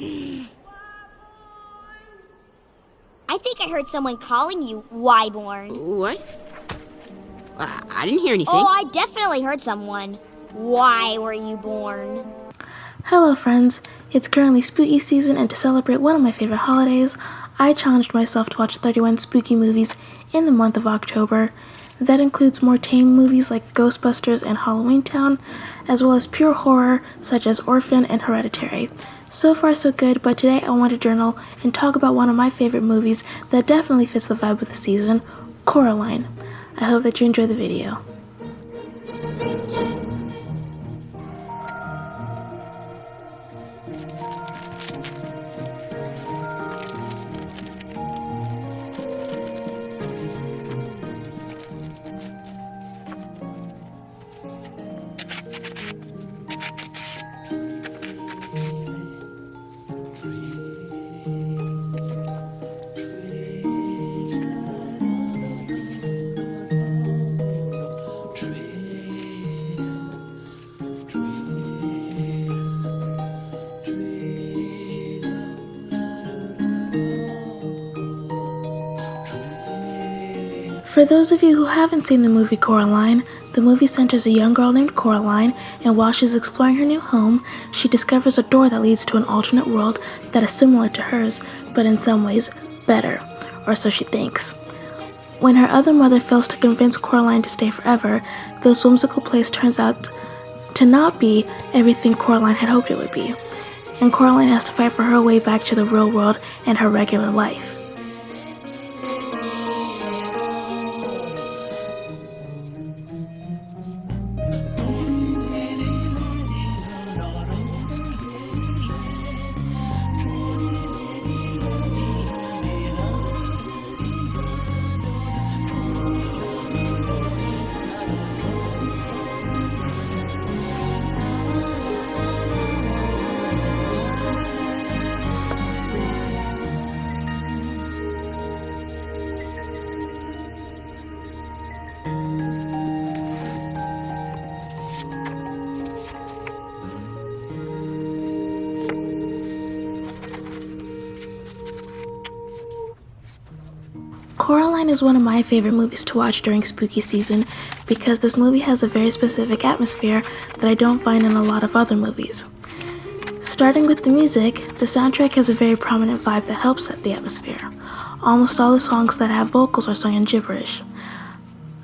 I think I heard someone calling you Wyborn. What? I didn't hear anything. Oh, I definitely heard someone. Why were you born? Hello friends, it's currently spooky season, and to celebrate one of my favorite holidays, I challenged myself to watch 31 spooky movies in the month of October. That includes more tame movies like Ghostbusters and Halloween Town, as well as pure horror such as Orphan and Hereditary. So far so good, but today I want to journal and talk about one of my favorite movies that definitely fits the vibe of the season, Coraline. I hope that you enjoy the video. For those of you who haven't seen the movie Coraline, the movie centers a young girl named Coraline, and while she's exploring her new home, she discovers a door that leads to an alternate world that is similar to hers, but in some ways better, or so she thinks. When her other mother fails to convince Coraline to stay forever, this whimsical place turns out to not be everything Coraline had hoped it would be, and Coraline has to fight for her way back to the real world and her regular life. Coraline is one of my favorite movies to watch during spooky season because this movie has a very specific atmosphere that I don't find in a lot of other movies. Starting with the music, the soundtrack has a very prominent vibe that helps set the atmosphere. Almost all the songs that have vocals are sung in gibberish.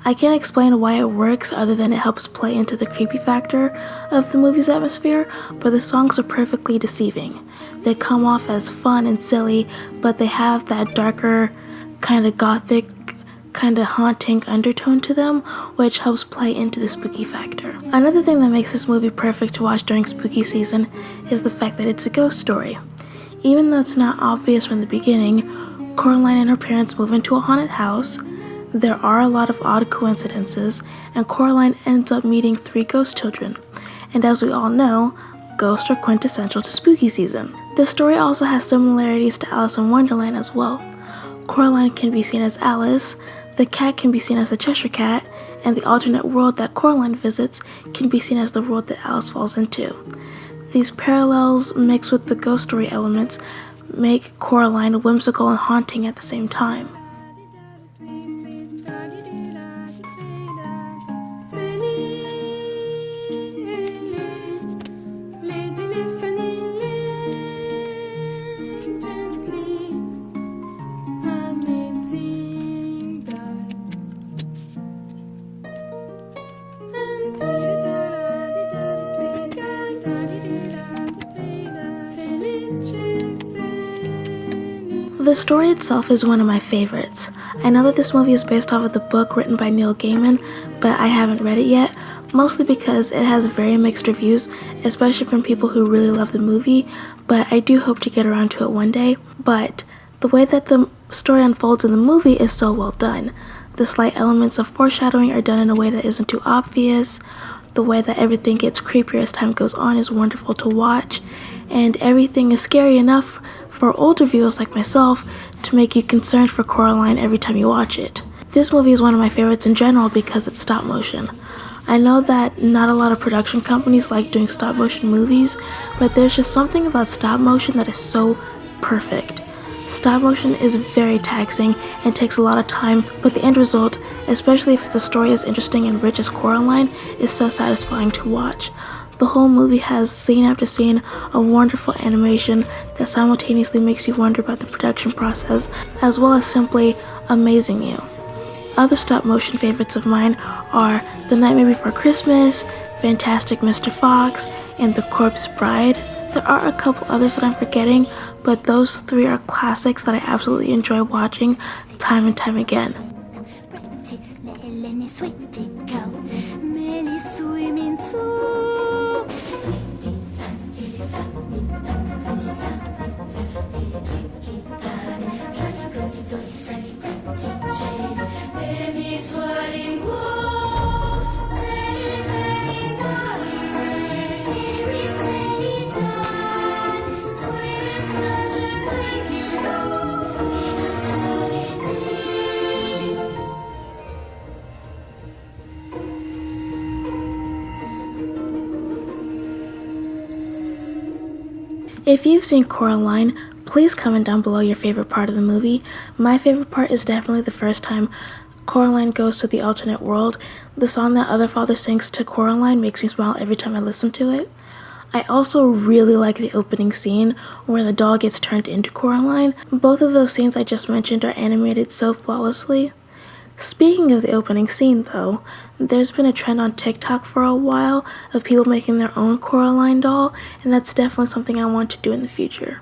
I can't explain why it works other than it helps play into the creepy factor of the movie's atmosphere, but the songs are perfectly deceiving. They come off as fun and silly, but they have that darker, kind of gothic, kind of haunting undertone to them, which helps play into the spooky factor. Another thing that makes this movie perfect to watch during spooky season is the fact that it's a ghost story. Even though it's not obvious from the beginning, Coraline and her parents move into a haunted house. There are a lot of odd coincidences, and Coraline ends up meeting 3 ghost children. And as we all know, ghosts are quintessential to spooky season. The story also has similarities to Alice in Wonderland as well. Coraline can be seen as Alice, the cat can be seen as the Cheshire Cat, and the alternate world that Coraline visits can be seen as the world that Alice falls into. These parallels, mixed with the ghost story elements, make Coraline whimsical and haunting at the same time. The story itself is one of my favorites. I know that this movie is based off of the book written by Neil Gaiman, but I haven't read it yet, mostly because it has very mixed reviews, especially from people who really love the movie, but I do hope to get around to it one day. But the way that the story unfolds in the movie is so well done. The slight elements of foreshadowing are done in a way that isn't too obvious. The way that everything gets creepier as time goes on is wonderful to watch, and everything is scary enough for older viewers like myself to make you concerned for Coraline every time you watch it. This movie is one of my favorites in general because it's stop motion. I know that not a lot of production companies like doing stop motion movies, but there's just something about stop motion that is so perfect. Stop motion is very taxing and takes a lot of time, but the end result, especially if it's a story as interesting and rich as Coraline, is so satisfying to watch. The whole movie has scene after scene of wonderful animation that simultaneously makes you wonder about the production process, as well as simply amazing you. Other stop motion favorites of mine are The Nightmare Before Christmas, Fantastic Mr. Fox, and The Corpse Bride. There are a couple others that I'm forgetting, but those three are classics that I absolutely enjoy watching time and time again. If you've seen Coraline, please comment down below your favorite part of the movie. My favorite part is definitely the first time Coraline goes to the alternate world. The song that Other Father sings to Coraline makes me smile every time I listen to it. I also really like the opening scene where the doll gets turned into Coraline. Both of those scenes I just mentioned are animated so flawlessly. Speaking of the opening scene though, there's been a trend on TikTok for a while of people making their own Coraline doll, and that's definitely something I want to do in the future.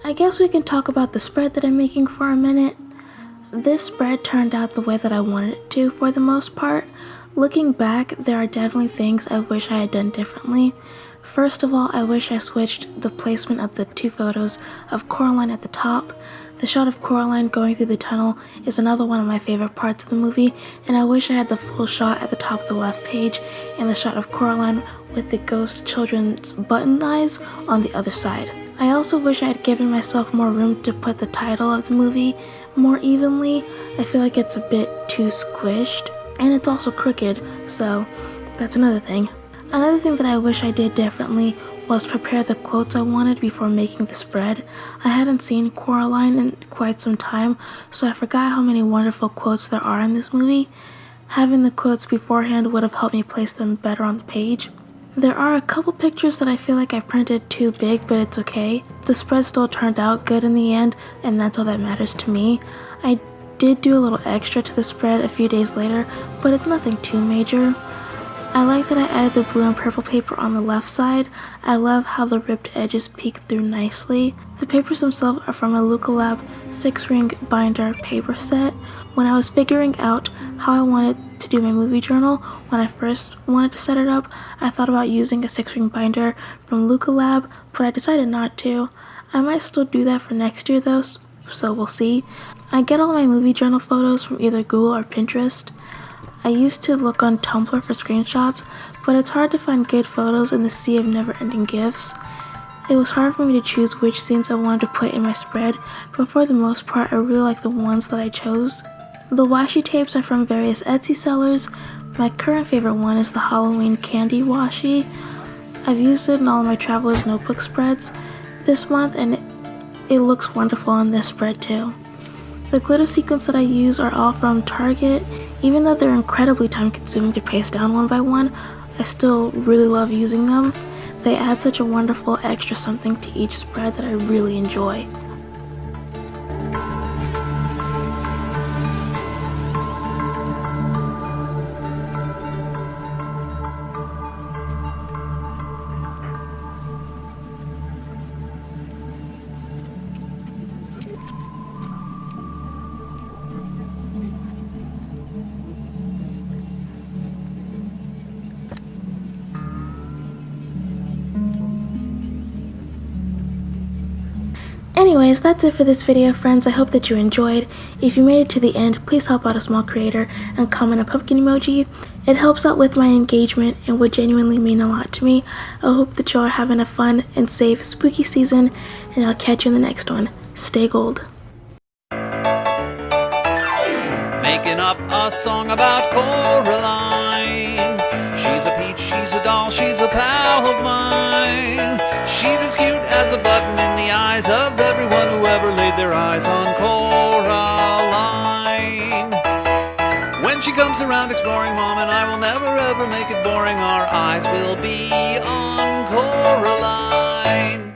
I guess we can talk about the spread that I'm making for a minute. This spread turned out the way that I wanted it to for the most part. Looking back, there are definitely things I wish I had done differently. First of all, I wish I switched the placement of the two photos of Coraline at the top. The shot of Coraline going through the tunnel is another one of my favorite parts of the movie, and I wish I had the full shot at the top of the left page and the shot of Coraline with the ghost children's button eyes on the other side. I also wish I had given myself more room to put the title of the movie more evenly. I feel like it's a bit too squished, and it's also crooked, so that's another thing. Another thing that I wish I did differently was prepare the quotes I wanted before making the spread. I hadn't seen Coraline in quite some time, so I forgot how many wonderful quotes there are in this movie. Having the quotes beforehand would have helped me place them better on the page. There are a couple pictures that I feel like I printed too big, but it's okay. The spread still turned out good in the end, and that's all that matters to me. I did do a little extra to the spread a few days later, but it's nothing too major. I like that I added the blue and purple paper on the left side. I love how the ripped edges peek through nicely. The papers themselves are from a Luca Lab 6-ring binder paper set. When I was figuring out how I wanted to do my movie journal, when I first wanted to set it up, I thought about using a 6-ring binder from Luca Lab, but I decided not to. I might still do that for next year though, so we'll see. I get all my movie journal photos from either Google or Pinterest. I used to look on Tumblr for screenshots, but it's hard to find good photos in the sea of never-ending GIFs. It was hard for me to choose which scenes I wanted to put in my spread, but for the most part I really like the ones that I chose. The washi tapes are from various Etsy sellers. My current favorite one is the Halloween candy washi. I've used it in all of my Traveler's Notebook spreads this month, and it looks wonderful on this spread too. The glitter sequins that I use are all from Target. Even though they're incredibly time consuming to paste down one by one, I still really love using them. They add such a wonderful extra something to each spread that I really enjoy. Anyways, that's it for this video, friends. I hope that you enjoyed. If you made it to the end, please help out a small creator and comment a pumpkin emoji. It helps out with my engagement and would genuinely mean a lot to me. I hope that you all are having a fun and safe spooky season, and I'll catch you in the next one. Stay gold. Making up a song about Coraline. She's a peach, she's a doll, she's a pal of mine. She's as cute as a button in the eyes of everyone who ever laid their eyes on Coraline. When she comes around exploring, Mom and I will never ever make it boring. Our eyes will be on Coraline.